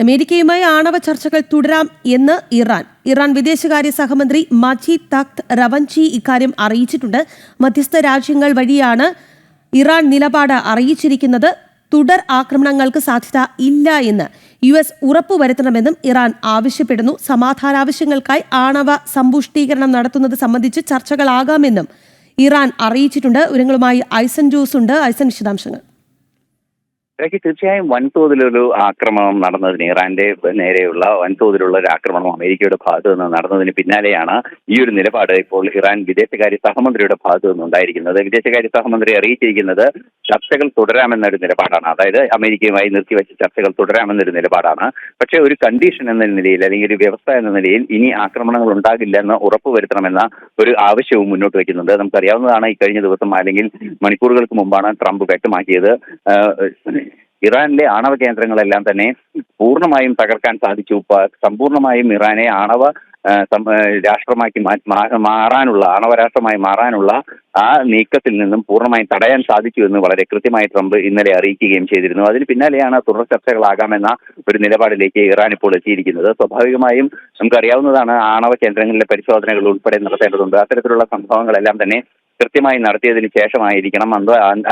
അമേരിക്കയുമായി ആണവ ചർച്ചകൾ തുടരാം എന്ന് ഇറാൻ വിദേശകാര്യ സഹമന്ത്രി മജീദ് തഖ്ത് റവഞ്ചി ഇക്കാര്യം അറിയിച്ചിട്ടുണ്ട്. മധ്യസ്ഥ രാജ്യങ്ങൾ വഴിയാണ് ഇറാൻ നിലപാട് അറിയിച്ചിരിക്കുന്നത്. തുടർ ആക്രമണങ്ങൾക്ക് സാധ്യത ഇല്ല എന്ന് US ഉറപ്പുവരുത്തണമെന്നും ഇറാൻ ആവശ്യപ്പെടുന്നു. സമാധാനാവശ്യങ്ങൾക്കായി ആണവ സമ്പുഷ്ടീകരണം നടത്തുന്നത് സംബന്ധിച്ച് ചർച്ചകളാകാമെന്നും ഇറാൻ അറിയിച്ചിട്ടുണ്ട്. വിവരങ്ങളുമായി ഐസൻ ജോസ് ഉണ്ട്. ഐസൻ, വിശദാംശങ്ങൾ. തീർച്ചയായും വൻതോതിലൊരു ആക്രമണം നടന്നതിന്, ഇറാന്റെ നേരെയുള്ള വൻതോതിലുള്ള ഒരു ആക്രമണം അമേരിക്കയുടെ ഭാഗത്തു നിന്ന് നടന്നതിന് പിന്നാലെയാണ് ഈ ഒരു നിലപാട് ഇപ്പോൾ ഇറാൻ വിദേശകാര്യ സഹമന്ത്രിയുടെ ഭാഗത്തു നിന്നുണ്ടായിരിക്കുന്നത്. വിദേശകാര്യ സഹമന്ത്രി അറിയിച്ചിരിക്കുന്നത് ചർച്ചകൾ തുടരാമെന്നൊരു നിലപാടാണ്. അതായത് അമേരിക്കയുമായി നിർത്തിവെച്ച ചർച്ചകൾ തുടരാമെന്നൊരു നിലപാടാണ്. പക്ഷേ ഒരു കണ്ടീഷൻ എന്ന നിലയിൽ, അല്ലെങ്കിൽ ഒരു വ്യവസ്ഥ എന്ന നിലയിൽ ഇനി ആക്രമണങ്ങൾ ഉണ്ടാകില്ലെന്ന് ഉറപ്പുവരുത്തണമെന്ന ഒരു ആവശ്യവും മുന്നോട്ട് വയ്ക്കുന്നുണ്ട്. നമുക്കറിയാവുന്നതാണ്, ഈ കഴിഞ്ഞ ദിവസം അല്ലെങ്കിൽ മണിക്കൂറുകൾക്ക് മുമ്പാണ് ട്രംപ് വ്യക്തമാക്കിയത് ഇറാനിലെ ആണവ കേന്ദ്രങ്ങളെല്ലാം തന്നെ പൂർണ്ണമായും തകർക്കാൻ സാധിച്ചു, സമ്പൂർണ്ണമായും ഇറാനെ ആണവ രാഷ്ട്രമാക്കി മാറാനുള്ള, ആണവ രാഷ്ട്രമായി മാറാനുള്ള ആ നീക്കത്തിൽ നിന്നും പൂർണ്ണമായും തടയാൻ സാധിച്ചു എന്ന് വളരെ കൃത്യമായി ട്രംപ് ഇന്നലെ അറിയിക്കുകയും ചെയ്തിരുന്നു. അതിന് പിന്നാലെയാണ് തുടർ ചർച്ചകളാകാമെന്ന ഒരു നിലപാടിലേക്ക് ഇറാൻ ഇപ്പോൾ എത്തിയിരിക്കുന്നത്. സ്വാഭാവികമായും നമുക്കറിയാവുന്നതാണ്, ആണവ കേന്ദ്രങ്ങളിലെ പരിശോധനകൾ ഉൾപ്പെടെ നടത്തേണ്ടതുണ്ട്. അത്തരത്തിലുള്ള സംഭവങ്ങളെല്ലാം തന്നെ കൃത്യമായി നടത്തിയതിനു ശേഷമായിരിക്കണം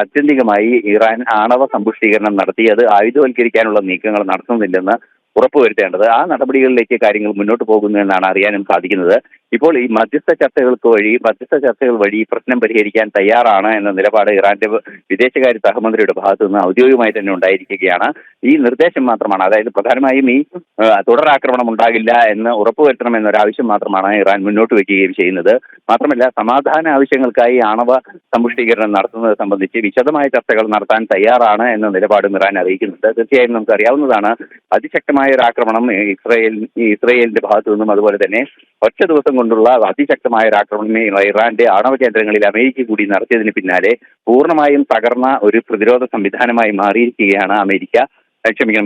ആത്യന്തികമായി ഇറാൻ ആണവ സമ്പുഷ്ടീകരണം നടത്തി അത് ആയുധവൽക്കരിക്കാനുള്ള നീക്കങ്ങൾ നടത്തുന്നില്ലെന്ന് ഉറപ്പുവരുത്തേണ്ടത്. ആ നടപടികളിലേക്ക് കാര്യങ്ങൾ മുന്നോട്ട് പോകുന്നു എന്നാണ് അറിയാനും സാധിക്കുന്നത്. ഇപ്പോൾ ഈ മധ്യസ്ഥ ചർച്ചകൾ വഴി ഈ പ്രശ്നം പരിഹരിക്കാൻ തയ്യാറാണ് എന്ന നിലപാട് ഇറാന്റെ വിദേശകാര്യ സഹമന്ത്രിയുടെ ഭാഗത്തു നിന്ന് ഔദ്യോഗികമായി തന്നെ ഉണ്ടായിരിക്കുകയാണ്. ഈ നിർദ്ദേശം മാത്രമാണ്, അതായത് പ്രധാനമായും ഈ തുടരാക്രമണം ഉണ്ടാകില്ല എന്ന് ഉറപ്പുവരുത്തണം എന്നൊരാവശ്യം മാത്രമാണ് ഇറാൻ മുന്നോട്ട് വയ്ക്കുകയും ചെയ്യുന്നത്. മാത്രമല്ല, സമാധാന ആവശ്യങ്ങൾക്കായി ആണവ സമ്പുഷ്ടീകരണം നടത്തുന്നത് സംബന്ധിച്ച് വിശദമായ ചർച്ചകൾ നടത്താൻ തയ്യാറാണ് എന്ന നിലപാടും ഇറാൻ അറിയിക്കുന്നുണ്ട്. തീർച്ചയായും നമുക്കറിയാവുന്നതാണ്, അതിശക്തമായ ഒരു ആക്രമണം ഇസ്രയേലിന്റെ ഭാഗത്തു നിന്നും, അതുപോലെ തന്നെ ഒറ്റ ദിവസം കൊണ്ടുള്ള അതിശക്തമായ ഒരു ആക്രമണം ഇറാന്റെ ആണവ കേന്ദ്രങ്ങളിൽ അമേരിക്ക കൂടി നടത്തിയതിന് പിന്നാലെ പൂർണ്ണമായും തകർന്ന ഒരു പ്രതിരോധ സംവിധാനമായി മാറിയിരിക്കുകയാണ്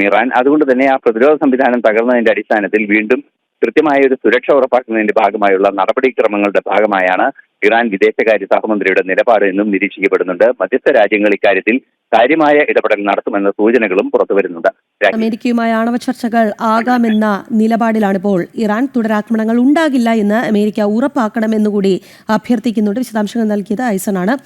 ഇറാൻ. അതുകൊണ്ട് തന്നെ ആ പ്രതിരോധ സംവിധാനം തകർന്നതിന്റെ അടിസ്ഥാനത്തിൽ വീണ്ടും കൃത്യമായ ഒരു സുരക്ഷ ഉറപ്പാക്കുന്നതിന്റെ ഭാഗമായുള്ള നടപടിക്രമങ്ങളുടെ ഭാഗമായാണ് ഇറാൻ വിദേശകാര്യ സഹമന്ത്രിയുടെ നിലപാട് എന്നും നിരീക്ഷിക്കപ്പെടുന്നുണ്ട്. മധ്യസ്ഥ രാജ്യങ്ങൾ ഇക്കാര്യത്തിൽ കാര്യമായ ഇടപെടൽ നടത്തുമെന്ന സൂചനകളും പുറത്തുവരുന്നുണ്ട്. അമേരിക്കയുമായി ആണവ ചർച്ചകൾ ആകാമെന്ന നിലപാടിലാണിപ്പോൾ ഇറാൻ. തുടരാക്രമണങ്ങൾ ഉണ്ടാകില്ല എന്ന് അമേരിക്ക ഉറപ്പാക്കണമെന്നുകൂടി അഭ്യർത്ഥിക്കുന്നുണ്ട്. വിശദാംശങ്ങൾ നൽകിയത് ഐസൺ ആണ്.